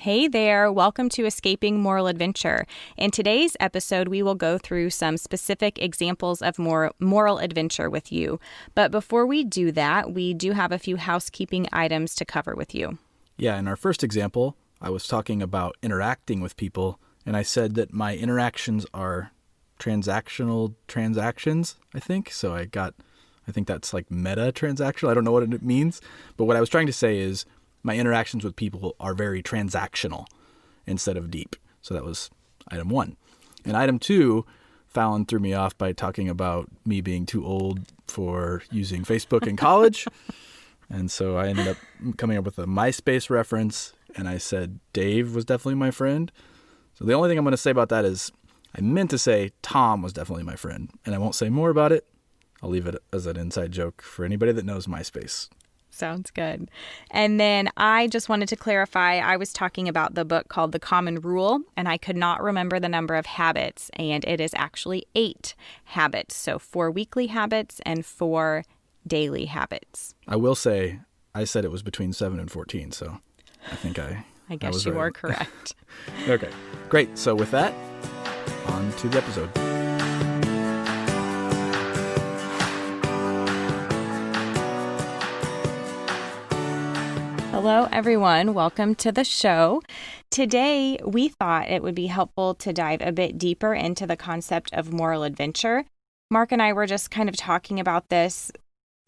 Hey there, welcome to Escaping Moral Adventure. In today's episode, we will go through some specific examples of moral adventure with you. But before we do that, we do have a few housekeeping items to cover with you. Yeah, in our first example, I was talking about interacting with people, and I said that my interactions are transactional transactions, I think. So I think that's like meta transactional. I don't know what it means. But what I was trying to say is my interactions with people are very transactional instead of deep. So that was item 1. And item 2, Fallon threw me off by talking about me being too old for using Facebook in college. And so I ended up coming up with a MySpace reference, and I said Dave was definitely my friend. So the only thing I'm going to say about that is I meant to say Tom was definitely my friend, and I won't say more about it. I'll leave it as an inside joke for anybody that knows MySpace. Sounds good. And then I just wanted to clarify, I was talking about the book called The Common Rule, and I could not remember the number of habits, and it is actually 8 habits. So 4 weekly habits and 4 daily habits. I will say I said it was between 7 and 14, so I think I guess you are correct. Okay, great. So with that, on to the episode. Hello, everyone. Welcome to the show. Today, we thought it would be helpful to dive a bit deeper into the concept of moral adventure. Mark and I were just kind of talking about this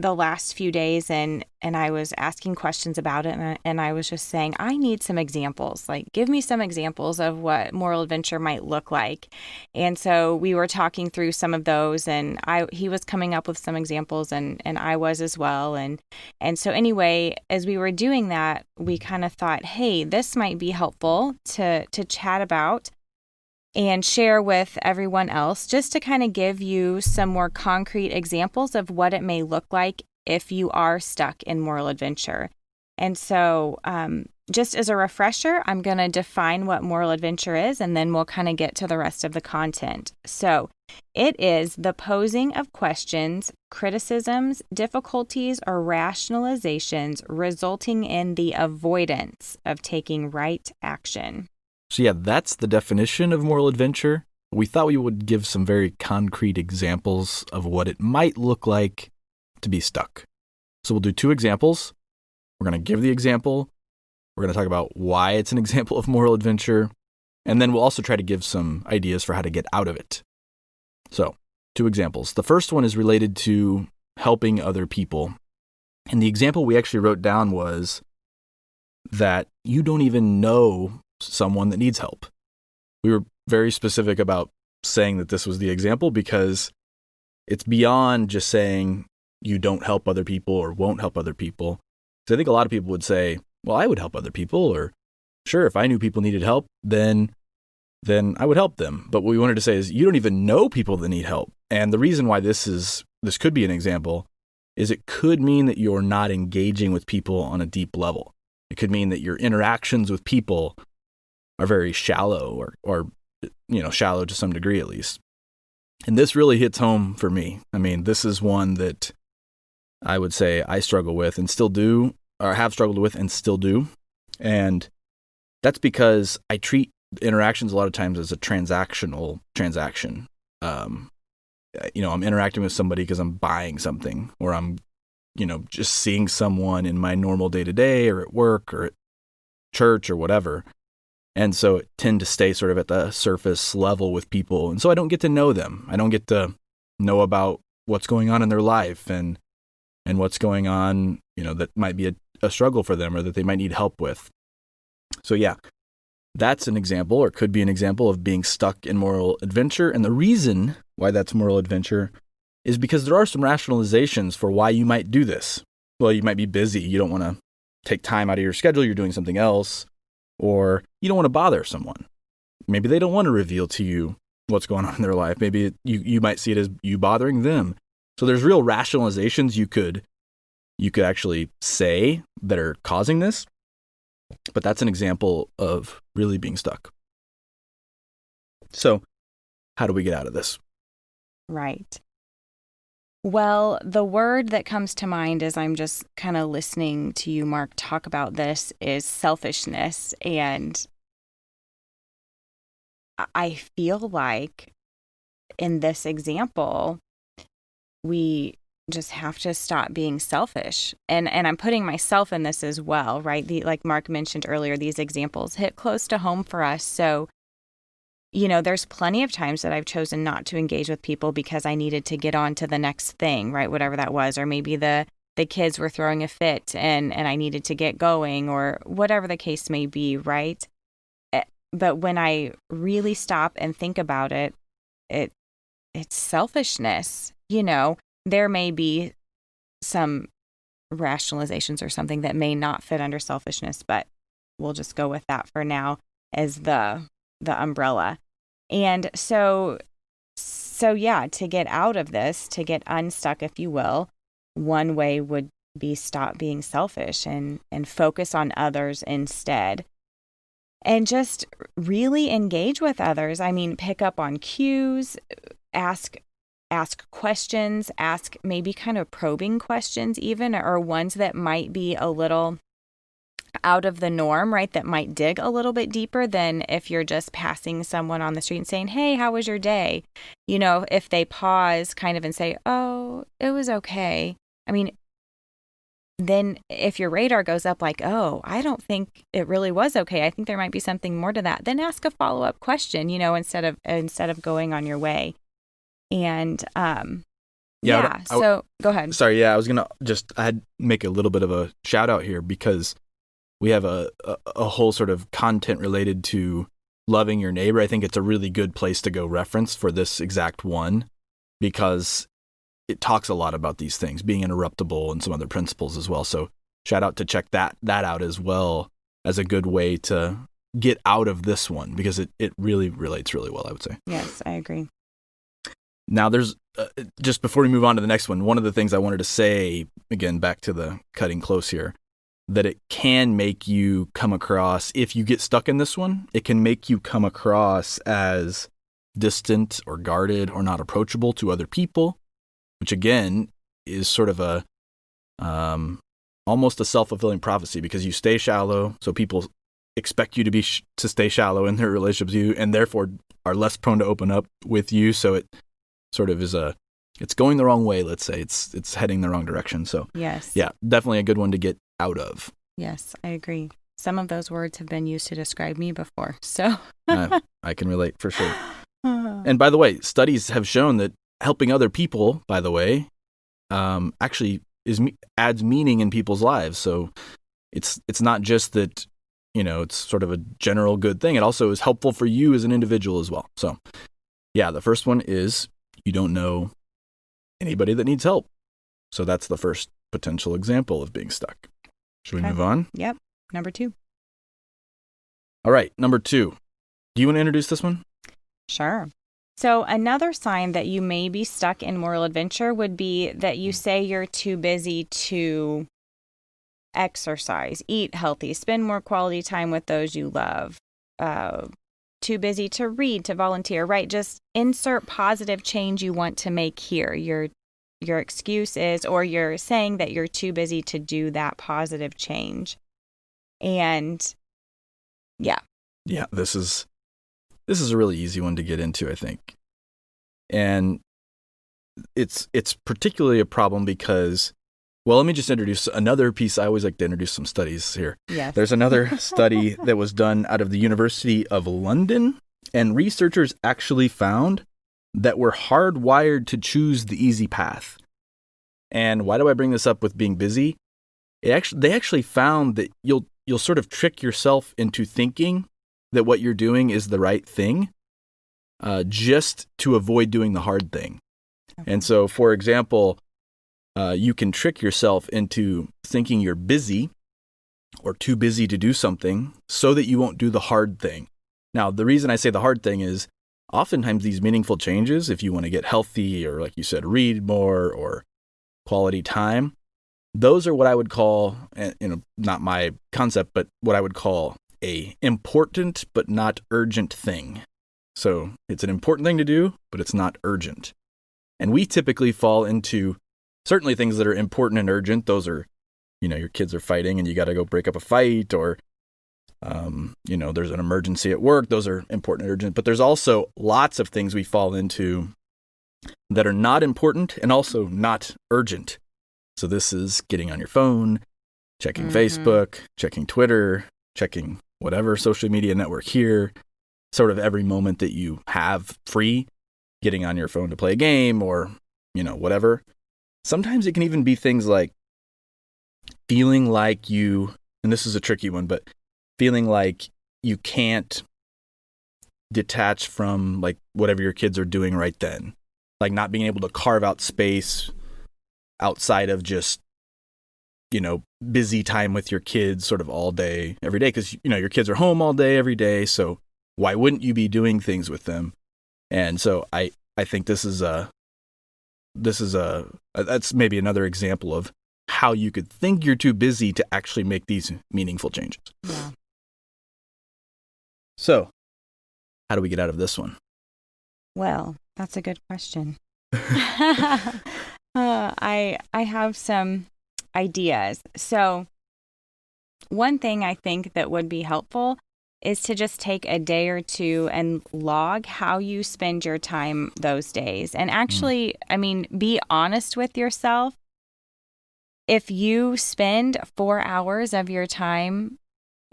the last few days, and I was asking questions about it, and I was just saying, I need some examples. Like, give me some examples of what moral adventure might look like. And so we were talking through some of those, and he was coming up with some examples, and I was as well. And so anyway, as we were doing that, we kind of thought, hey, this might be helpful to chat about and share with everyone else, just to kind of give you some more concrete examples of what it may look like if you are stuck in moral adventure. And so just as a refresher, I'm going to define what moral adventure is, and then we'll kind of get to the rest of the content. So it is the posing of questions, criticisms, difficulties, or rationalizations resulting in the avoidance of taking right action. So yeah, that's the definition of moral adventure. We thought we would give some very concrete examples of what it might look like to be stuck. So we'll do 2 examples. We're going to give the example. We're going to talk about why it's an example of moral adventure. And then we'll also try to give some ideas for how to get out of it. So 2 examples. The first one is related to helping other people. And the example we actually wrote down was that you don't even know someone that needs help. We were very specific about saying that this was the example because it's beyond just saying you don't help other people or won't help other people. So I think a lot of people would say, well, I would help other people, or sure, if I knew people needed help, then I would help them. But what we wanted to say is you don't even know people that need help. And the reason why this could be an example is it could mean that you're not engaging with people on a deep level. It could mean that your interactions with people are very shallow or shallow to some degree at least. And this really hits home for me. I mean, this is one that I would say I struggle with and still do, or have struggled with and still do. And that's because I treat interactions a lot of times as a transactional transaction. I'm interacting with somebody because I'm buying something, or I'm, just seeing someone in my normal day-to-day or at work or at church or whatever. And so it tend to stay sort of at the surface level with people. And so I don't get to know them. I don't get to know about what's going on in their life and what's going on, that might be a struggle for them or that they might need help with. So yeah, that's an example, or could be an example, of being stuck in moral adventure. And the reason why that's moral adventure is because there are some rationalizations for why you might do this. Well, you might be busy. You don't want to take time out of your schedule. You're doing something else. Or you don't want to bother someone. Maybe they don't want to reveal to you what's going on in their life. Maybe you might see it as you bothering them. So there's real rationalizations you could actually say that are causing this. But that's an example of really being stuck. So how do we get out of this? Right. Well, the word that comes to mind as I'm just kind of listening to you, Mark, talk about this is selfishness. And I feel like in this example, we just have to stop being selfish. And I'm putting myself in this as well, right? Like Mark mentioned earlier, these examples hit close to home for us. So, there's plenty of times that I've chosen not to engage with people because I needed to get on to the next thing, right? Whatever that was. Or maybe the kids were throwing a fit and I needed to get going, or whatever the case may be, right? But when I really stop and think about it, it's selfishness. There may be some rationalizations or something that may not fit under selfishness, but we'll just go with that for now as the umbrella. And so yeah, to get out of this, to get unstuck, if you will, one way would be stop being selfish and focus on others instead. And just really engage with others. I mean, pick up on cues, ask questions, ask maybe kind of probing questions even, or ones that might be a little out of the norm, right? That might dig a little bit deeper than if you're just passing someone on the street and saying, "Hey, how was your day?" If they pause kind of and say, "Oh, it was okay." I mean, then if your radar goes up like, "Oh, I don't think it really was okay. I think there might be something more to that." Then ask a follow-up question, instead of going on your way. And so go ahead. Sorry, yeah, I was gonna I'd make a little bit of a shout out here because we have a whole sort of content related to loving your neighbor. I think it's a really good place to go reference for this exact one because it talks a lot about these things, being interruptible and some other principles as well. So shout out to check that out as well as a good way to get out of this one because it really relates really well, I would say. Yes, I agree. Now, there's just before we move on to the next one of the things I wanted to say, again, back to the cutting close here, that it can make you come across, if you get stuck in this one, it can make you come across as distant or guarded or not approachable to other people, which again is sort of a almost a self-fulfilling prophecy because you stay shallow, so people expect you to stay shallow in their relationships with you and therefore are less prone to open up with you. So it sort of is it's going the wrong way, let's say. It's heading the wrong direction. So yes. Yeah, definitely a good one to get out of. Yes, I agree. Some of those words have been used to describe me before, so. I can relate for sure. And by the way, studies have shown that helping other people, by the way, actually adds meaning in people's lives. So it's not just that, it's sort of a general good thing. It also is helpful for you as an individual as well. So yeah, the first one is you don't know anybody that needs help. So that's the first potential example of being stuck. Should we move on? Yep. Number 2. All right. Number 2. Do you want to introduce this one? Sure. So another sign that you may be stuck in moral adventure would be that you say you're too busy to exercise, eat healthy, spend more quality time with those you love, too busy to read, to volunteer, right? Just insert positive change you want to make here. Your excuse is, or you're saying that you're too busy to do that positive change. And yeah. Yeah, this is a really easy one to get into, I think. And it's particularly a problem because, well, let me just introduce another piece. I always like to introduce some studies here. Yes. There's another study that was done out of the University of London, and researchers actually found that we're hardwired to choose the easy path. And why do I bring this up with being busy? They actually found that you'll sort of trick yourself into thinking that what you're doing is the right thing, just to avoid doing the hard thing. Okay. And so, for example, you can trick yourself into thinking you're busy or too busy to do something so that you won't do the hard thing. Now, the reason I say the hard thing is oftentimes these meaningful changes, if you want to get healthy or, like you said, read more or quality time, those are what I would call, not my concept, but what I would call a important but not urgent thing. So it's an important thing to do, but it's not urgent. And we typically fall into certainly things that are important and urgent. Those are, your kids are fighting and you got to go break up a fight, or, there's an emergency at work. Those are important and urgent. But there's also lots of things we fall into that are not important and also not urgent. So this is getting on your phone, checking Facebook, checking Twitter, checking whatever social media network here, sort of every moment that you have free, getting on your phone to play a game or, whatever. Sometimes it can even be things like feeling like and this is a tricky one, but feeling like you can't detach from like whatever your kids are doing right then. Like not being able to carve out space outside of just, busy time with your kids sort of all day, every day. Because, your kids are home all day, every day. So why wouldn't you be doing things with them? And so I think that's maybe another example of how you could think you're too busy to actually make these meaningful changes. Yeah. So how do we get out of this one? Well, that's a good question. I have some ideas. So one thing I think that would be helpful is to just take a day or two and log how you spend your time those days. And actually, be honest with yourself. If you spend 4 hours of your time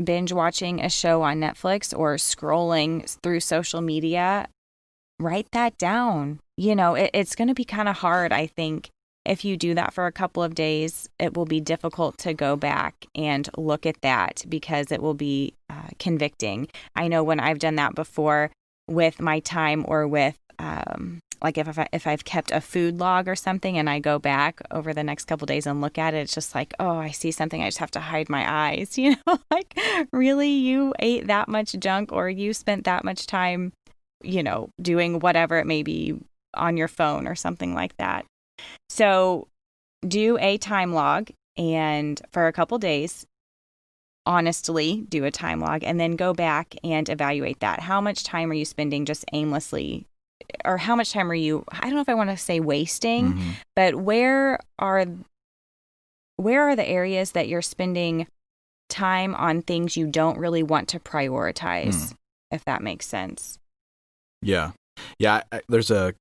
binge watching a show on Netflix or scrolling through social media, write that down. It's going to be kind of hard, I think. If you do that for a couple of days, it will be difficult to go back and look at that because it will be convicting. I know when I've done that before with my time or with like if I've kept a food log or something and I go back over the next couple of days and look at it, it's just like, oh, I see something. I just have to hide my eyes. Like really, you ate that much junk or you spent that much time, doing whatever it may be on your phone or something like that. So do a time log, and for a couple days, honestly do a time log, and then go back and evaluate that. How much time are you spending just aimlessly, or how much time are you, I don't know if I want to say wasting, but where are the areas that you're spending time on things you don't really want to prioritize, if that makes sense? Yeah. Yeah. There's a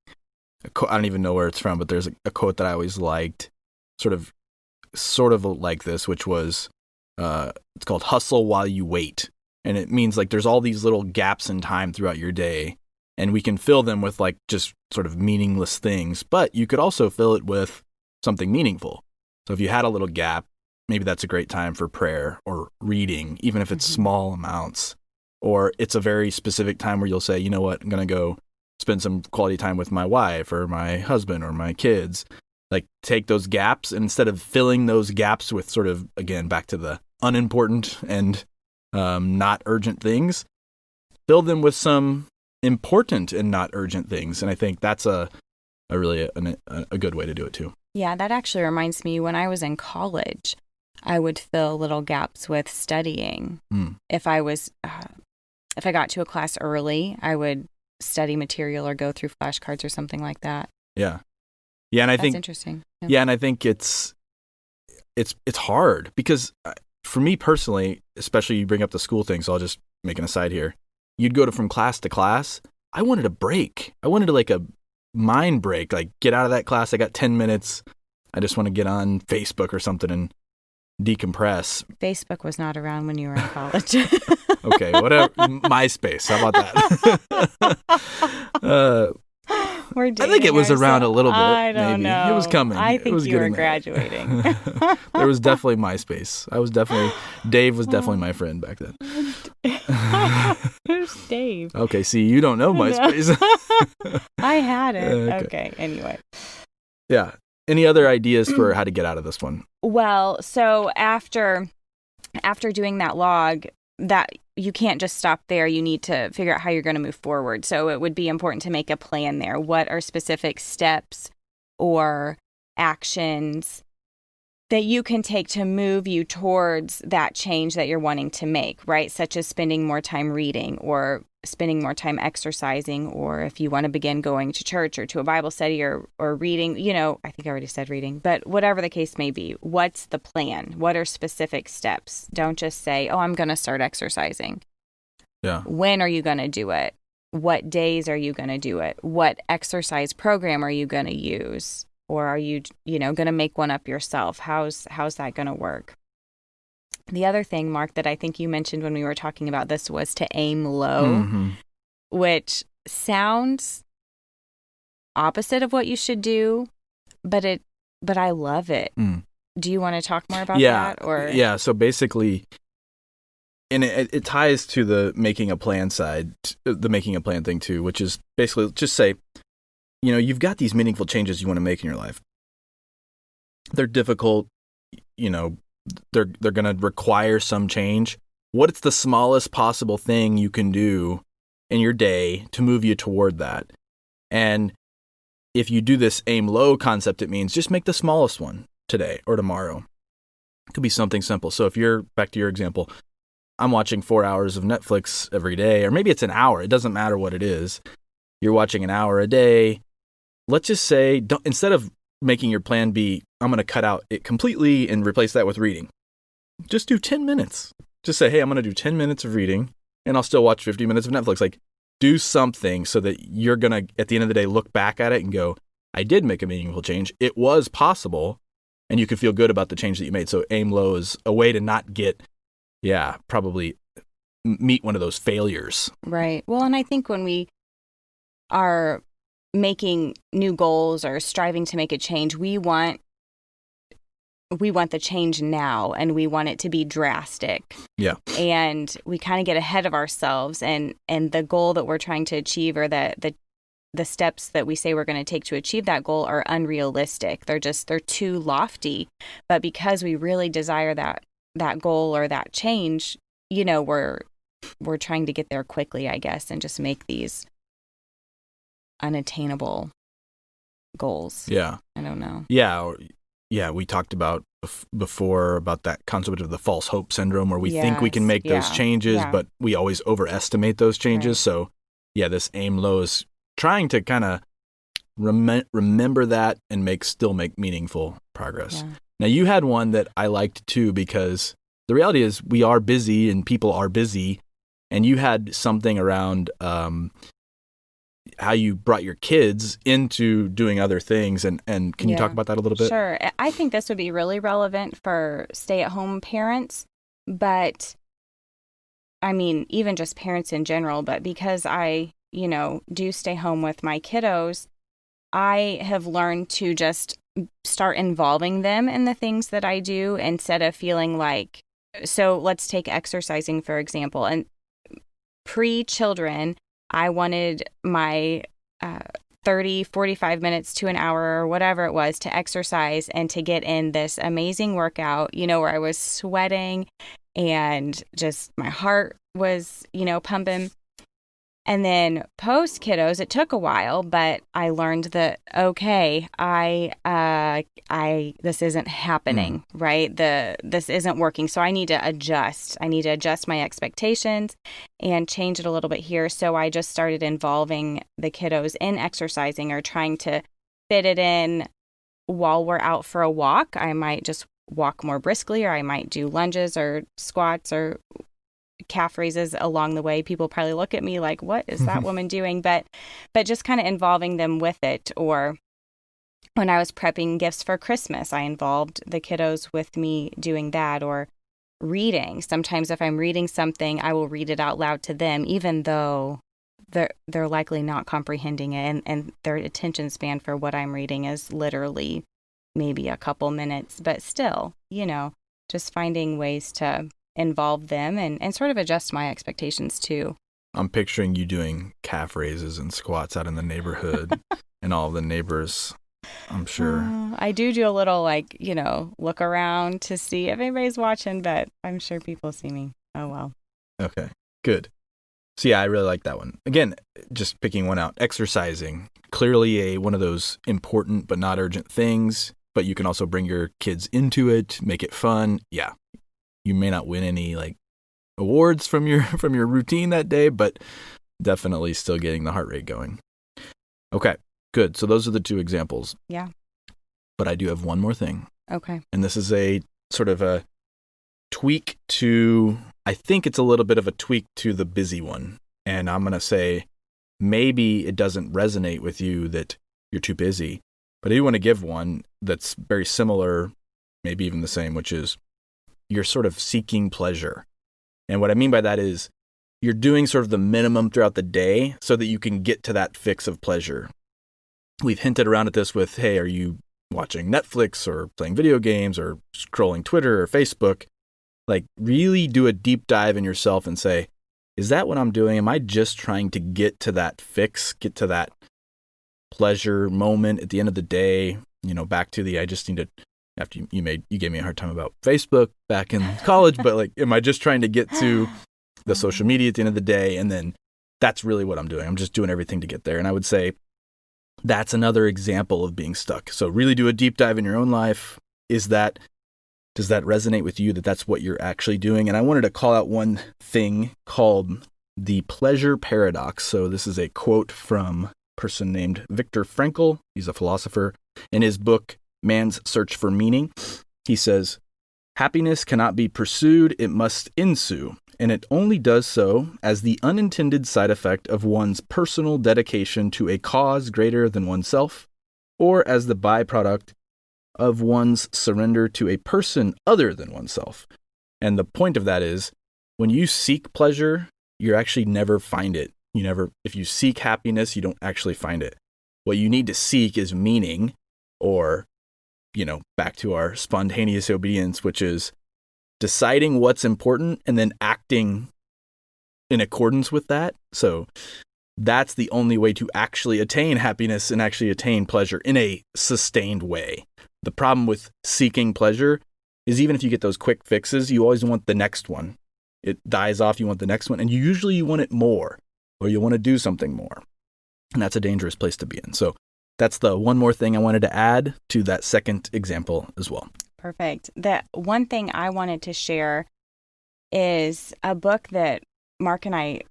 quote, I don't even know where it's from, but there's a quote that I always liked, sort of like this, which was, it's called hustle while you wait. And it means like there's all these little gaps in time throughout your day, and we can fill them with like just sort of meaningless things, but you could also fill it with something meaningful. So if you had a little gap, maybe that's a great time for prayer or reading, even if it's small amounts, or it's a very specific time where you'll say, you know what, I'm going to go spend some quality time with my wife or my husband or my kids. Like take those gaps, and instead of filling those gaps with sort of, again, back to the unimportant and not urgent things, fill them with some important and not urgent things. And I think that's a really good way to do it too. Yeah, that actually reminds me, when I was in college, I would fill little gaps with studying. If I got to a class early, I would study material or go through flashcards or something like that. Yeah. Yeah, and I think that's interesting. Yeah, and I think it's hard because for me personally, especially you bring up the school thing, so I'll just make an aside here. You'd go from class to class. I wanted a break. I wanted like a mind break, like get out of that class. I got 10 minutes. I just want to get on Facebook or something and decompress. Facebook was not around when you were in college. Okay, whatever. MySpace. How about that? I think it was around a little bit. I don't maybe. know. It was coming. I think was you were graduating. There was definitely MySpace. Dave was definitely my friend back then. Who's Dave? Okay, see, you don't know MySpace. I had it. Okay, anyway. Yeah. Any other ideas for how to get out of this one? Well, so after doing that log, that you can't just stop there. You need to figure out how you're going to move forward. So it would be important to make a plan there. What are specific steps or actions that you can take to move you towards that change that you're wanting to make, right? Such as spending more time reading or spending more time exercising, or if you want to begin going to church or to a Bible study or reading, I think I already said reading, but whatever the case may be, what's the plan? What are specific steps? Don't just say, oh, I'm going to start exercising. Yeah. When are you going to do it? What days are you going to do it? What exercise program are you going to use? Or are you, going to make one up yourself? How's that going to work? The other thing, Mark, that I think you mentioned when we were talking about this was to aim low, which sounds opposite of what you should do, but I love it. Do you want to talk more about that? Or yeah. So basically, and it ties to the making a plan side, the making a plan thing too, which is basically just say, you've got these meaningful changes you want to make in your life. They're difficult, they're going to require some change. What's the smallest possible thing you can do in your day to move you toward that? And if you do this aim low concept, it means just make the smallest one today or tomorrow. It could be something simple. So if you're, back to your example, I'm watching 4 hours of Netflix every day, or maybe it's an hour. It doesn't matter what it is. You're watching an hour a day. Let's just say, instead of making your plan be, I'm going to cut out it completely and replace that with reading, just do 10 minutes. Just say, hey, I'm going to do 10 minutes of reading and I'll still watch 50 minutes of Netflix. Like, do something so that you're going to, at the end of the day, look back at it and go, I did make a meaningful change. It was possible. And you can feel good about the change that you made. So aim low is a way to not get, probably meet one of those failures. Right. Well, and I think when we are making new goals or striving to make a change, we want the change now, and we want it to be drastic. Yeah. And we kind of get ahead of ourselves, and the goal that we're trying to achieve, or the steps that we say we're going to take to achieve that goal, are unrealistic. They're too lofty. But because we really desire that goal or that change, we're trying to get there quickly, I guess, and just make these unattainable goals. Yeah. I don't know. Yeah, we talked about before about that concept of the false hope syndrome, where we think we can make those changes, but we always overestimate those changes. Right. So, this aim low is trying to kind of remember that and still make meaningful progress. Yeah. Now, you had one that I liked too, because the reality is we are busy and people are busy, and you had something around how you brought your kids into doing other things. And can you talk about that a little bit? Sure. I think this would be really relevant for stay-at-home parents, but I mean, even just parents in general. But because I, do stay home with my kiddos, I have learned to just start involving them in the things that I do, instead of feeling like, so let's take exercising, for example. And pre-children, I wanted my 30, 45 minutes to an hour or whatever it was to exercise and to get in this amazing workout, where I was sweating and just my heart was, pumping. And then post kiddos, it took a while, but I learned that, okay, this isn't happening, right? This isn't working. So I need to adjust. I need to adjust my expectations and change it a little bit here. So I just started involving the kiddos in exercising, or trying to fit it in while we're out for a walk. I might just walk more briskly, or I might do lunges or squats or calf raises along the way. People probably look at me like, what is that woman doing? But just kind of involving them with it. Or when I was prepping gifts for Christmas, I involved the kiddos with me doing that. Or reading. Sometimes if I'm reading something, I will read it out loud to them, even though they're likely not comprehending it, and their attention span for what I'm reading is literally maybe a couple minutes. But still, just finding ways to involve them and sort of adjust my expectations too. I'm picturing you doing calf raises and squats out in the neighborhood and all the neighbors, I'm sure. I do a little look around to see if anybody's watching, but I'm sure people see me. Oh, well. Okay, good. So I really like that one. Again, just picking one out, exercising. Clearly one of those important but not urgent things. but you can also bring your kids into it, make it fun. Yeah. You may not win any like awards from your routine that day, but definitely still getting the heart rate going. Okay, good. So those are the two examples. Yeah. But I do have one more thing. Okay. And this is a sort of a tweak to, I think it's a little bit of a tweak to the busy one. And I'm going to say maybe it doesn't resonate with you that you're too busy, but I do want to give one that's very similar, maybe even the same, which is you're sort of seeking pleasure. And what I mean by that is you're doing sort of the minimum throughout the day so that you can get to that fix of pleasure. We've hinted around at this with, hey, are you watching Netflix or playing video games or scrolling Twitter or Facebook? Like really do a deep dive in yourself and say, is that what I'm doing? Am I just trying to get to that fix, get to that pleasure moment at the end of the day? Back to the, I just need to, after you gave me a hard time about Facebook back in college, but like, am I just trying to get to the social media at the end of the day? And then that's really what I'm doing. I'm just doing everything to get there. And I would say that's another example of being stuck. So really do a deep dive in your own life. Does that resonate with you that that's what you're actually doing? And I wanted to call out one thing called the pleasure paradox. So this is a quote from a person named Viktor Frankl. He's a philosopher. In his book, Man's Search for Meaning, he says, happiness cannot be pursued, it must ensue. And it only does so as the unintended side effect of one's personal dedication to a cause greater than oneself, or as the byproduct of one's surrender to a person other than oneself. And the point of that is, when you seek pleasure, you actually never find it. If you seek happiness, you don't actually find it. What you need to seek is meaning, or, back to our spontaneous obedience, which is deciding what's important and then acting in accordance with that. So that's the only way to actually attain happiness and actually attain pleasure in a sustained way. The problem with seeking pleasure is even if you get those quick fixes, you always want the next one. It dies off, you want the next one, and usually you want it more, or you want to do something more. And that's a dangerous place to be in. So that's the one more thing I wanted to add to that second example as well. Perfect. The one thing I wanted to share is a book that Mark and I,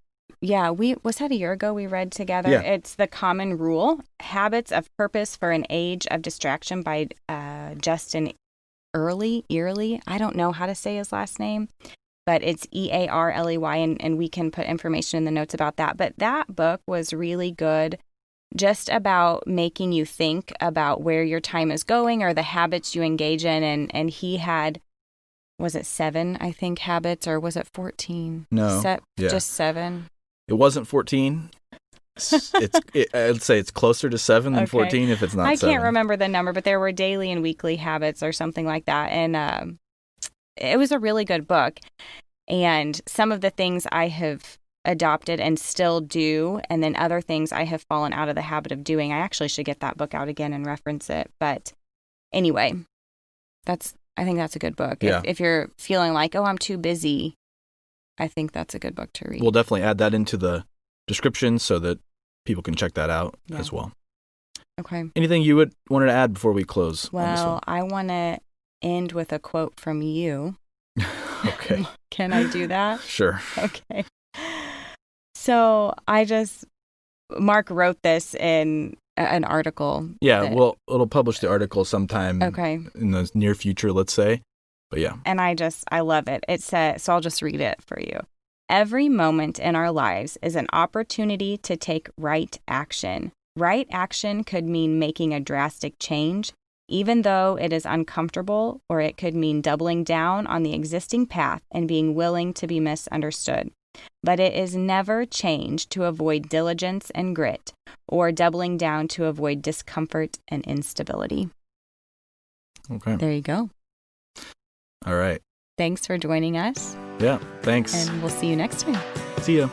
was that a year ago we read together? Yeah. It's The Common Rule, Habits of Purpose for an Age of Distraction by Justin Earley. I don't know how to say his last name, but it's Earley, and we can put information in the notes about that. But that book was really good, just about making you think about where your time is going or the habits you engage in. And he had, was it 7, I think, habits, or was it 14? No. Just 7. It wasn't 14. I'd say it's closer to 7 than 14 if it's not 7. I can't remember the number, but there were daily and weekly habits or something like that. And it was a really good book. And some of the things I have adopted and still do, and then other things I have fallen out of the habit of doing. I actually should get that book out again and reference it. But anyway, I think that's a good book. Yeah. If you're feeling like, I'm too busy, I think that's a good book to read. We'll definitely add that into the description so that people can check that out as well. Okay. Anything you wanted to add before we close? Well, I want to end with a quote from you. Okay. Can I do that? Sure. Okay. So Mark wrote this in an article. Yeah, it'll publish the article sometime in the near future, let's say. But yeah. And I love it. It says, so I'll just read it for you. Every moment in our lives is an opportunity to take right action. Right action could mean making a drastic change, even though it is uncomfortable, or it could mean doubling down on the existing path and being willing to be misunderstood. But it is never change to avoid diligence and grit, or doubling down to avoid discomfort and instability. Okay. There you go. All right. Thanks for joining us. Yeah, thanks. And we'll see you next time. See ya.